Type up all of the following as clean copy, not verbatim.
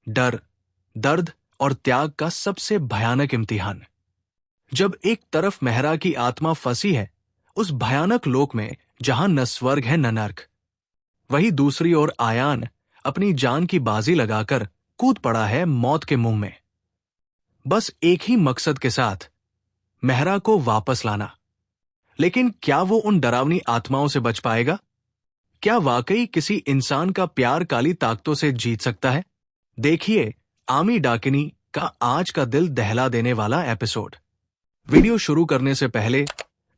डर, दर्द और त्याग का सबसे भयानक इम्तिहान। जब एक तरफ मेहरा की आत्मा फंसी है उस भयानक लोक में जहां न स्वर्ग है न नर्क, वहीं दूसरी ओर आयान अपनी जान की बाजी लगाकर कूद पड़ा है मौत के मुंह में, बस एक ही मकसद के साथ, मेहरा को वापस लाना। लेकिन क्या वो उन डरावनी आत्माओं से बच पाएगा? क्या वाकई किसी इंसान का प्यार काली ताकतों से जीत सकता है? देखिए आमी डाकिनी का आज का दिल दहला देने वाला एपिसोड। वीडियो शुरू करने से पहले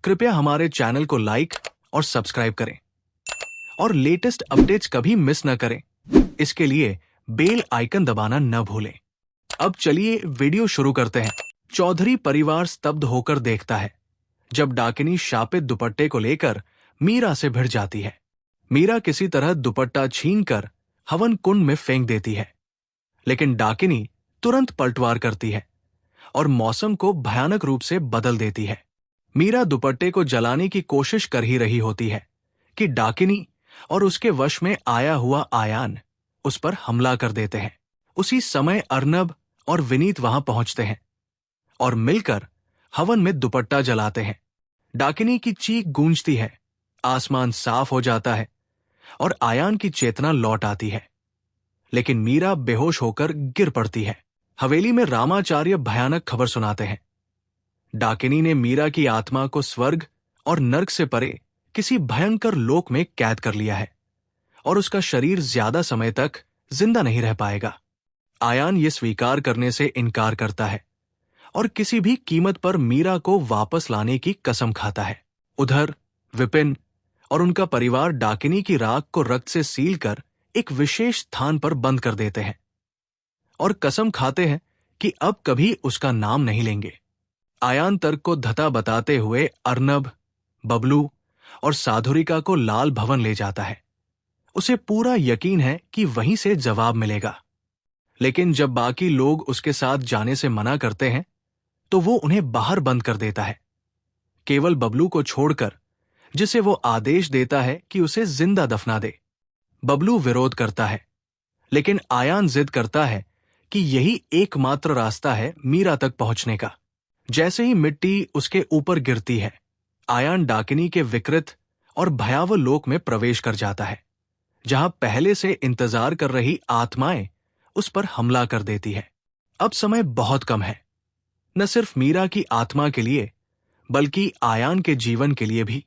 कृपया हमारे चैनल को लाइक और सब्सक्राइब करें और लेटेस्ट अपडेट्स कभी मिस न करें। इसके लिए बेल आइकन दबाना न भूलें। अब चलिए वीडियो शुरू करते हैं। चौधरी परिवार स्तब्ध होकर देखता है जब डाकिनी शापित दुपट्टे को लेकर मीरा से भिड़ जाती है। मीरा किसी तरह दुपट्टा छीनकर हवन कुंड में फेंक देती है, लेकिन डाकिनी तुरंत पलटवार करती है और मौसम को भयानक रूप से बदल देती है। मीरा दुपट्टे को जलाने की कोशिश कर ही रही होती है कि डाकिनी और उसके वश में आया हुआ आयान उस पर हमला कर देते हैं। उसी समय अर्नब और विनीत वहां पहुंचते हैं और मिलकर हवन में दुपट्टा जलाते हैं। डाकिनी की चीख गूंजती है, आसमान साफ हो जाता है और आयान की चेतना लौट आती है, लेकिन मीरा बेहोश होकर गिर पड़ती है। हवेली में रामाचार्य भयानक खबर सुनाते हैं। डाकिनी ने मीरा की आत्मा को स्वर्ग और नर्क से परे किसी भयंकर लोक में कैद कर लिया है और उसका शरीर ज्यादा समय तक जिंदा नहीं रह पाएगा। आयान ये स्वीकार करने से इनकार करता है और किसी भी कीमत पर मीरा को वापस लाने की कसम खाता है। उधर विपिन और उनका परिवार डाकिनी की राख को रक्त से सील कर एक विशेष स्थान पर बंद कर देते हैं और कसम खाते हैं कि अब कभी उसका नाम नहीं लेंगे। आयान तर्क को धता बताते हुए अर्नब, बबलू और साधुरिका को लाल भवन ले जाता है। उसे पूरा यकीन है कि वहीं से जवाब मिलेगा, लेकिन जब बाकी लोग उसके साथ जाने से मना करते हैं तो वो उन्हें बाहर बंद कर देता है, केवल बबलू को छोड़कर, जिसे वो आदेश देता है कि उसे जिंदा दफना दे। बबलू विरोध करता है, लेकिन आयान जिद करता है कि यही एकमात्र रास्ता है मीरा तक पहुंचने का। जैसे ही मिट्टी उसके ऊपर गिरती है, आयान डाकिनी के विकृत और भयावह लोक में प्रवेश कर जाता है, जहां पहले से इंतजार कर रही आत्माएं उस पर हमला कर देती है। अब समय बहुत कम है, न सिर्फ मीरा की आत्मा के लिए बल्कि आयान के जीवन के लिए भी।